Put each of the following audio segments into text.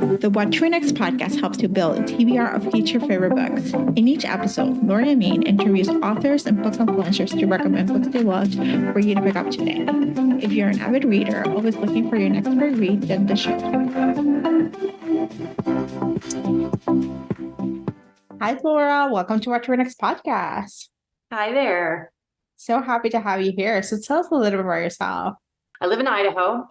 The What to Next podcast helps you build a TBR of future favorite books. In each episode, Lori and Maine interviews authors and book influencers to recommend books they loved for you to pick up today. If you're an avid reader, always looking for your next great read, then the show. Hi, Laura. Welcome to What to Next podcast. Hi there. So happy to have you here. So tell us a little bit about yourself. I live in Idaho.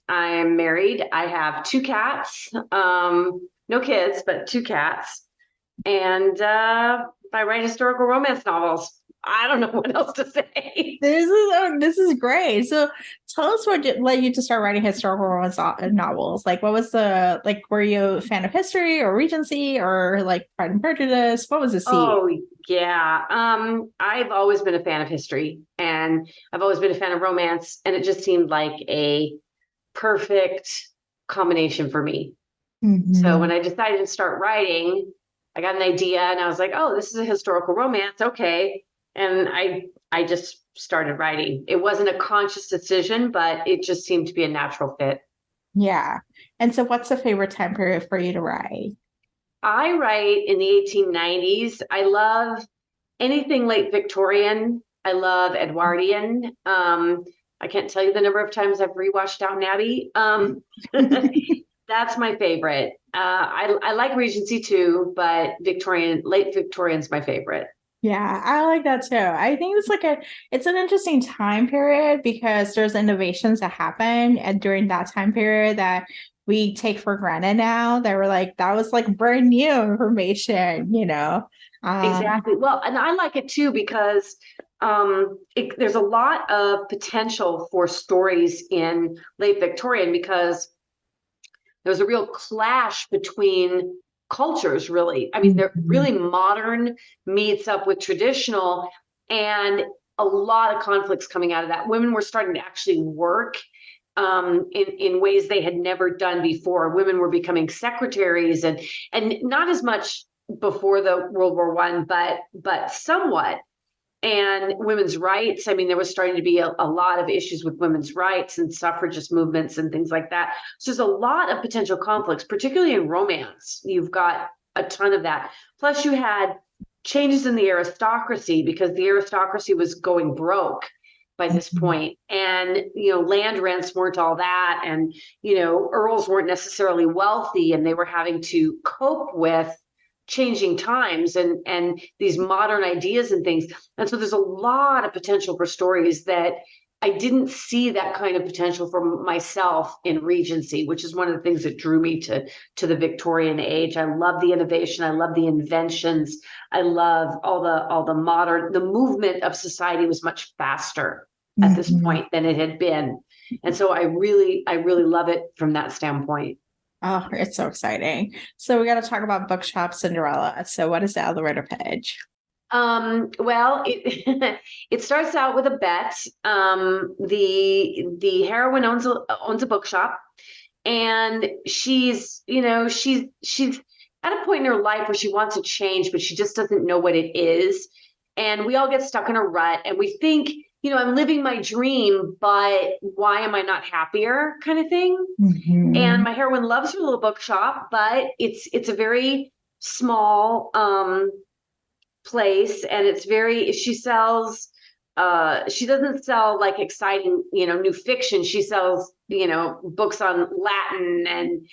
I'm married. I have 2 cats, no kids, but 2 cats. And I write historical romance novels. I don't know what else to say. This is great. So tell us what led you to start writing historical romance novels. Like, what was were you a fan of history or Regency or like Pride and Prejudice? What was the seed? Oh, yeah. I've always been a fan of history and I've always been a fan of romance. And it just seemed like a perfect combination for me. Mm-hmm. So when I decided to start writing, I got an idea and I was like, oh, this is a historical romance. Okay. And I just started writing. It wasn't a conscious decision, but it just seemed to be a natural fit. Yeah. And so what's the favorite time period for you to write? I write in the 1890s. I love anything late Victorian. I love Edwardian. I can't tell you the number of times I've rewatched Downton Abbey. That's my favorite. I like Regency too, but late Victorian's my favorite. Yeah, I like that too. I think it's an interesting time period because there's innovations that happen and during that time period that we take for granted now that we're like, that was like brand new information, you know? Exactly. Well, and I like it too because there's a lot of potential for stories in late Victorian because there's a real clash between cultures, really. I mean, they're really modern meets up with traditional, and a lot of conflicts coming out of that. Women were starting to actually work in ways they had never done before. Women were becoming secretaries and not as much before the World War I, but somewhat. And women's rights. I mean, there was starting to be a lot of issues with women's rights and suffragist movements and things like that. So there's a lot of potential conflicts, particularly in romance. You've got a ton of that. Plus you had changes in the aristocracy because the aristocracy was going broke by this point. And, land rents weren't all that. And, earls weren't necessarily wealthy and they were having to cope with changing times and these modern ideas and things. And so there's a lot of potential for stories that I didn't see that kind of potential for myself in Regency, which is one of the things that drew me to the Victorian age. I love the innovation. I love the inventions. I love all the modern, the movement of society was much faster at this point than it had been. And so I really love it from that standpoint. Oh, it's so exciting. So we got to talk about Bookshop Cinderella. So what is the elevator pitch? Well, it starts out with a bet. The heroine owns a bookshop and she's at a point in her life where she wants a change, but she just doesn't know what it is. And we all get stuck in a rut and we think, I'm living my dream, but why am I not happier kind of thing? Mm-hmm. And my heroine loves her little bookshop, but it's a very small place. And she doesn't sell like exciting, new fiction. She sells, books on Latin and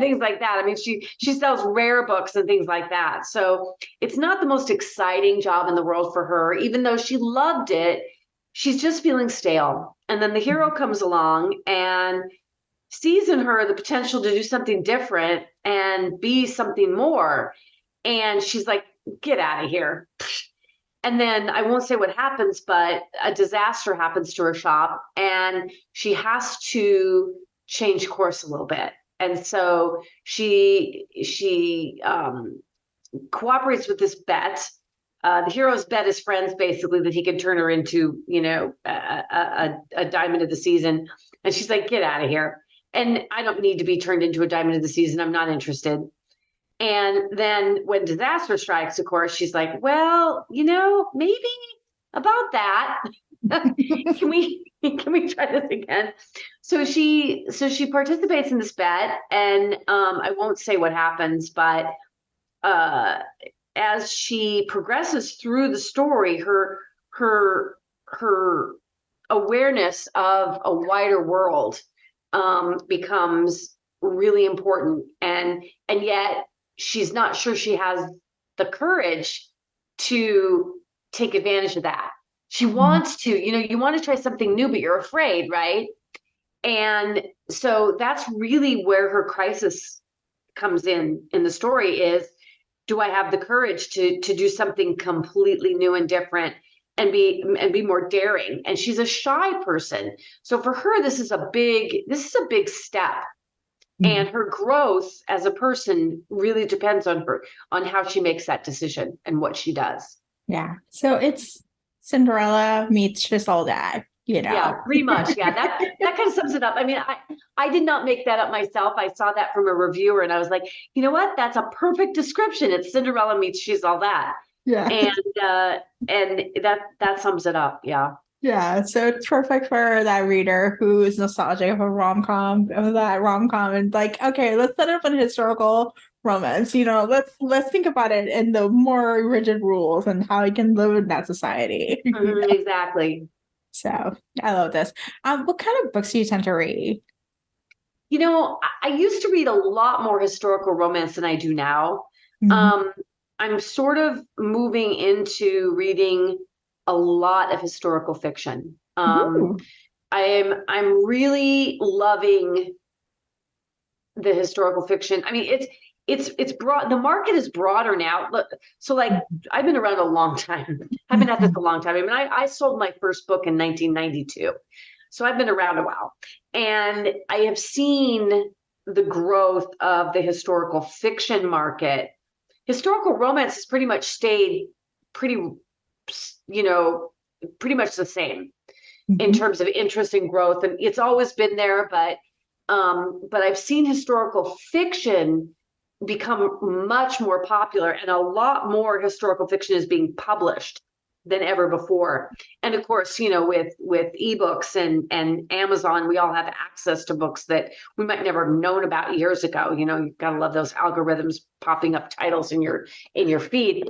things like that. I mean, she sells rare books and things like that. So it's not the most exciting job in the world for her, even though she loved it. She's just feeling stale. And then the hero comes along and sees in her the potential to do something different and be something more. And she's like, get out of here. And then I won't say what happens, but a disaster happens to her shop and she has to change course a little bit. And so she cooperates with this bet. The hero's bet his friends basically that he can turn her into, a diamond of the season. And she's like, get out of here. And I don't need to be turned into a diamond of the season. I'm not interested. And then when disaster strikes, of course, she's like, well, maybe about that. Can we can we try this again? So she participates in this bet, and I won't say what happens, but as she progresses through the story, her awareness of a wider world becomes really important, and yet she's not sure she has the courage to take advantage of that. She wants to, you want to try something new, but you're afraid, right? And so that's really where her crisis comes in the story is, do I have the courage to do something completely new and different and be more daring? And she's a shy person. So for her, this is a big step. And her growth as a person really depends on how she makes that decision and what she does. Yeah. So it's Cinderella meets She's All That, Yeah, pretty much. Yeah, that kind of sums it up. I mean, I did not make that up myself. I saw that from a reviewer, and I was like, you know what? That's a perfect description. It's Cinderella meets She's All That. Yeah. And that sums it up. Yeah. Yeah, so it's perfect for that reader who is nostalgic of that rom-com, and like, okay, let's set up an historical romance. Let's think about it in the more rigid rules and how it can live in that society. Exactly. So I love this. What kind of books do you tend to read? I used to read a lot more historical romance than I do now. I'm sort of moving into reading a lot of historical fiction. I'm really loving the historical fiction. I mean, it's broad. The market is broader now. So like, I've been around a long time. I've been at this a long time. I mean, I sold my first book in 1992. So I've been around a while, and I have seen the growth of the historical fiction market. Historical romance has pretty much stayed pretty much the same in terms of interest and growth. And it's always been there, but I've seen historical fiction become much more popular, and a lot more historical fiction is being published than ever before. And of course, with ebooks and Amazon, we all have access to books that we might never have known about years ago. You've got to love those algorithms popping up titles in your feed.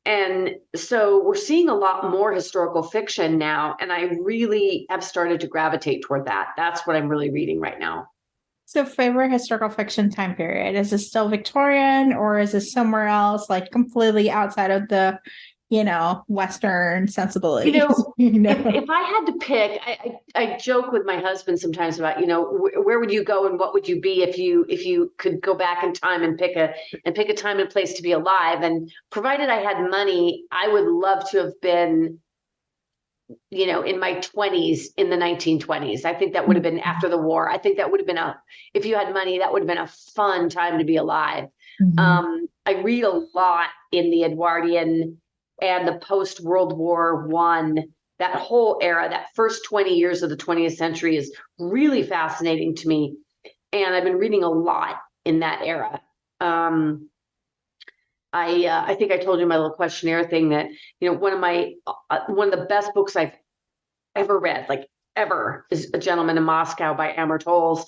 And so we're seeing a lot more historical fiction now, and I really have started to gravitate toward that. That's what I'm really reading right now. So favorite historical fiction time period, is it still Victorian, or is it somewhere else, like completely outside of the, Western sensibility? If I had to pick, I joke with my husband sometimes about, where would you go and what would you be if you could go back in time and pick a time and place to be alive. And provided I had money, I would love to have been, in my 20s in the 1920s. I think that would have been after the war. I think that would have been if you had money, that would have been a fun time to be alive. I read a lot in the Edwardian and the post-World War I, that whole era, that first 20 years of the 20th century is really fascinating to me. And I've been reading a lot in that era. I think I told you my little questionnaire thing that, one of the best books I've ever read, like ever, is A Gentleman in Moscow by Amor Towles.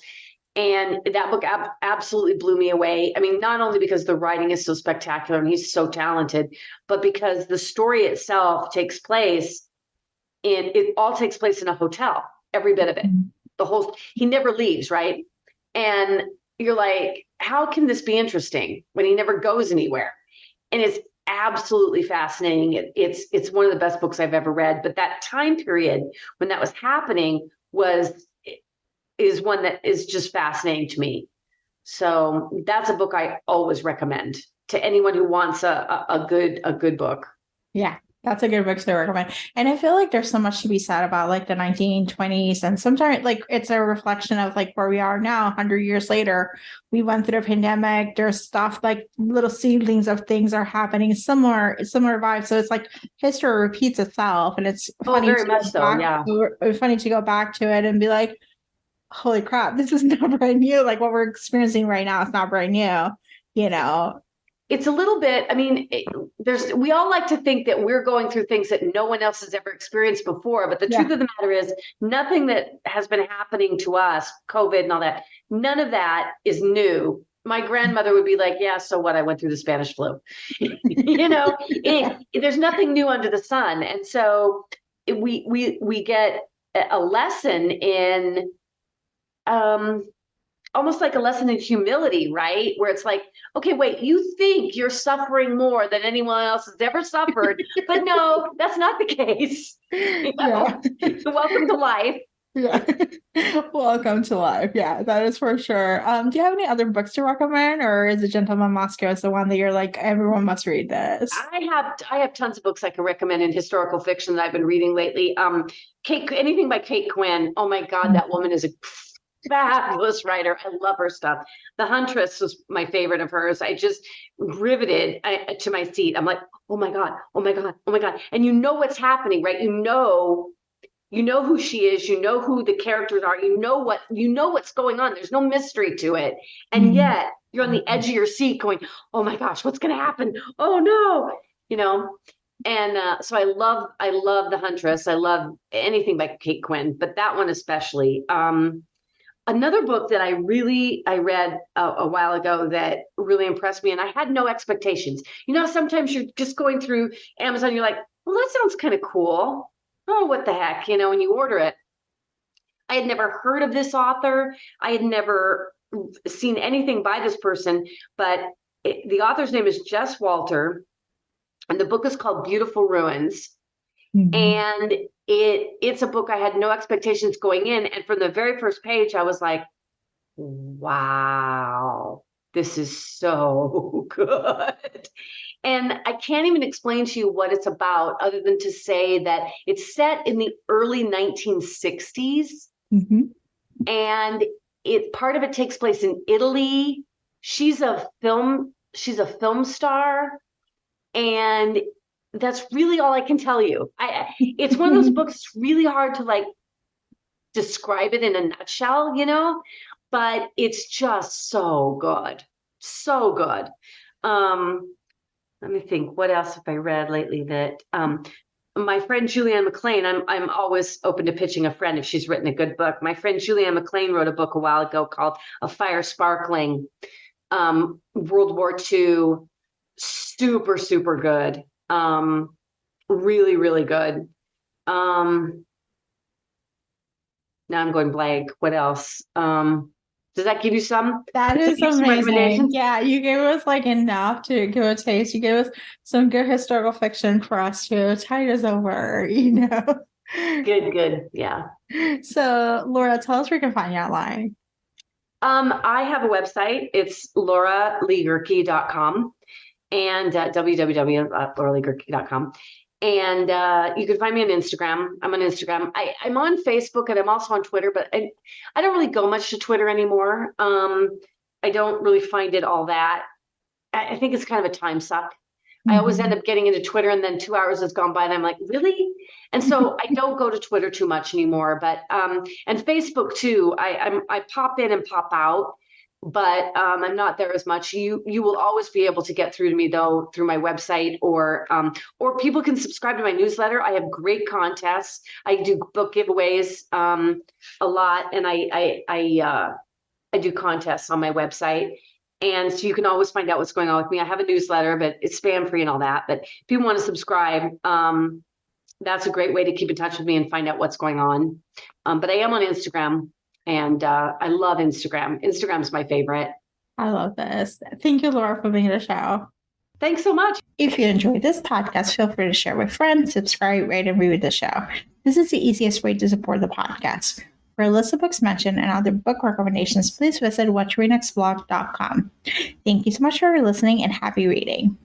And that book absolutely blew me away. I mean, not only because the writing is so spectacular and he's so talented, but because the story itself it all takes place in a hotel, every bit of it. He never leaves, right? And you're like, how can this be interesting when he never goes anywhere? And it's absolutely fascinating. It's one of the best books I've ever read. But that time period when that was happening is one that is just fascinating to me. So that's a book I always recommend to anyone who wants a good book. Yeah, that's a good book to recommend. And I feel like there's so much to be said about like the 1920s, and sometimes like it's a reflection of like where we are now, 100 years later. We went through a pandemic. There's stuff like little seedlings of things are happening, similar vibe. So it's like history repeats itself, and it's funny very much so. Yeah, funny to go back to it and be like, holy crap, this is not brand new. Like what we're experiencing right now, it's not brand new, it's a little bit, I mean, we all like to think that we're going through things that no one else has ever experienced before. But the truth of the matter is, nothing that has been happening to us, COVID and all that, none of that is new. My grandmother would be like, yeah, so what? I went through the Spanish flu. There's nothing new under the sun. And so we get a lesson in, almost like a lesson in humility, right? Where it's like, okay, wait, you think you're suffering more than anyone else has ever suffered, but no, that's not the case. Welcome to life. Yeah. Welcome to life. Yeah, that is for sure. Do you have any other books to recommend, or is The Gentleman Moscow is the one that you're like, everyone must read this? I have tons of books I can recommend in historical fiction that I've been reading lately. Anything by Kate Quinn. Oh my God, that woman is a fabulous writer. I love her stuff. The Huntress was my favorite of hers. I just riveted to my seat. I'm like, oh my God, oh my God, oh my God. And you know what's happening, right? You know who she is, you know who the characters are, you know what's going on. There's no mystery to it. And yet you're on the edge of your seat going, oh my gosh, what's going to happen? Oh no, And so I love The Huntress. I love anything by Kate Quinn, but that one especially. Another book that I read a while ago that really impressed me, and I had no expectations. Sometimes you're just going through Amazon, you're like, well, that sounds kind of cool. Oh, what the heck, and you order it. I had never heard of this author. I had never seen anything by this person, but the author's name is Jess Walter, and the book is called Beautiful Ruins. And it's a book I had no expectations going in. And from the very first page, I was like, wow, this is so good. And I can't even explain to you what it's about other than to say that it's set in the early 1960s. And part of it takes place in Italy. She's a film star. And that's really all I can tell you. It's one of those books, it's really hard to describe it in a nutshell, but it's just so good. So good. Let me think, what else have I read lately that my friend Julianne McLean, I'm always open to pitching a friend if she's written a good book. My friend Julianne McLean wrote a book a while ago called A Fire Sparkling, World War II, super, super good. Really, really good. Now I'm going blank. What else? Does that give you some? That is amazing. Yeah, you gave us enough to give a taste. You gave us some good historical fiction for us to tide us over, Good. Yeah. So, Laura, tell us where we can find you online. I have a website. It's lauraleeguhrke.com and www.lauraleeguhrke.com. And you can find me on Instagram. I'm on Instagram. I'm on Facebook, and I'm also on Twitter, but I don't really go much to Twitter anymore. I don't really find it all that. I think it's kind of a time suck. I always end up getting into Twitter, and then 2 hours has gone by, and I'm like, really? And so I don't go to Twitter too much anymore. But and Facebook too. I pop in and pop out, but I'm not there as much. You will always be able to get through to me though through my website, or people can subscribe to my newsletter. I have great contests. I do book giveaways a lot, and I do contests on my website. And so you can always find out what's going on with me. I have a newsletter, but it's spam free and all that. But if you want to subscribe, that's a great way to keep in touch with me and find out what's going on. But I am on Instagram, and I love Instagram. Instagram's my favorite. I love this. Thank you, Laura, for being on the show. Thanks so much. If you enjoyed this podcast, feel free to share with friends, subscribe, rate, and review the show. This is the easiest way to support the podcast. For a list of books mentioned and other book recommendations, please visit whattoreadnextblog.com. Thank you so much for listening, and happy reading.